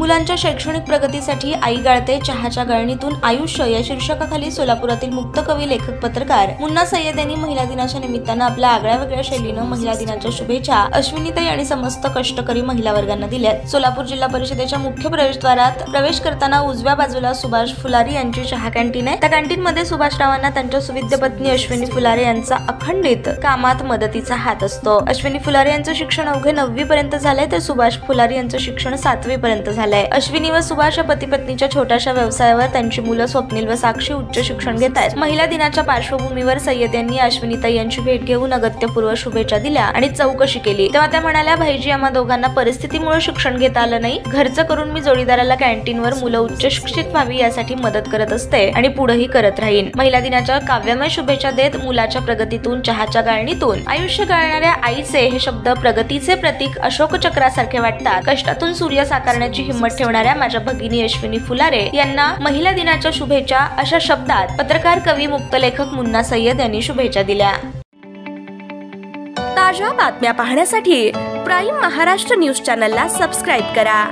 मुलांच्या शैक्षणिक प्रगतीसाठी आई गाळते चहाच्या गाळणीतून आयुष्य या शीर्षकाखाली सोलापुरातील मुक्त कवी लेखक पत्रकार मुन्ना सय्यद यांनी महिला दिनाच्या निमित्तानं आपल्या आगळ्या शैलीनं महिला दिनाच्या शुभेच्छा अश्विनीताई आणि समस्त कष्टकरी महिला वर्गांना दिल्यात। सोलापूर जिल्हा परिषदेच्या मुख्य प्रवेशद्वारात प्रवेश करताना उजव्या बाजूला सुभाष फुलारी यांची चहा कॅन्टीन आहे। त्या कॅन्टीन मध्ये सुभाषरावांना त्यांच्या सुविद्य पत्नी अश्विनी फुलारे यांचा अखंडित कामात मदतीचा हात असतो। अश्विनी फुलारे यांचं शिक्षण अवघे 9वी पर्यंत झालंय तर सुभाष फुलारी यांचं शिक्षण 7वी पर्यंत झालंय। अश्विनी व सुभाष या पती पत्नीच्या छोट्याशा व्यवसायावर त्यांची मुलं स्वप्नील व साक्षी उच्च शिक्षण घेत आहेत। महिला दिनाच्या पार्श्वभूमीवर सय्यद यांनी अश्विनीताई यांची भेट घेऊन अगत्यपूर्व शुभेच्छा दिल्या आणि चौकशी केली। तेव्हा त्या म्हणाल्या, भाईजी आम्हा दोघांना परिस्थितीमुळे शिक्षण घेता आलं नाही, घरचं करून मी जोडीदाराला कॅन्टीनवर मुलं उच्च शिक्षित व्हावी यासाठी मदत करत असते आणि पुढेही करत राहीन। महिला दिनाच्या काव्यमय शुभेच्छा देत मुलाच्या प्रगतीतून चहाच्या गाळणीतून आयुष्य गाळणाऱ्या आईचे हे शब्द प्रगतीचे प्रतीक अशोक चक्रासारखे वाटतात। कष्टातून सूर्य साकारण्याची हिंमत ठेवणाऱ्या माझ्या भगिनी अश्विनी फुलारे यांना महिला दिनाच्या शुभेच्छा अशा शब्दात पत्रकार कवी मुक्त लेखक मुन्ना सय्यद यांनी शुभेच्छा दिल्या। ताज्या बातम्या पाहण्यासाठी प्राईम महाराष्ट्र न्यूज चॅनलला सबस्क्राईब करा।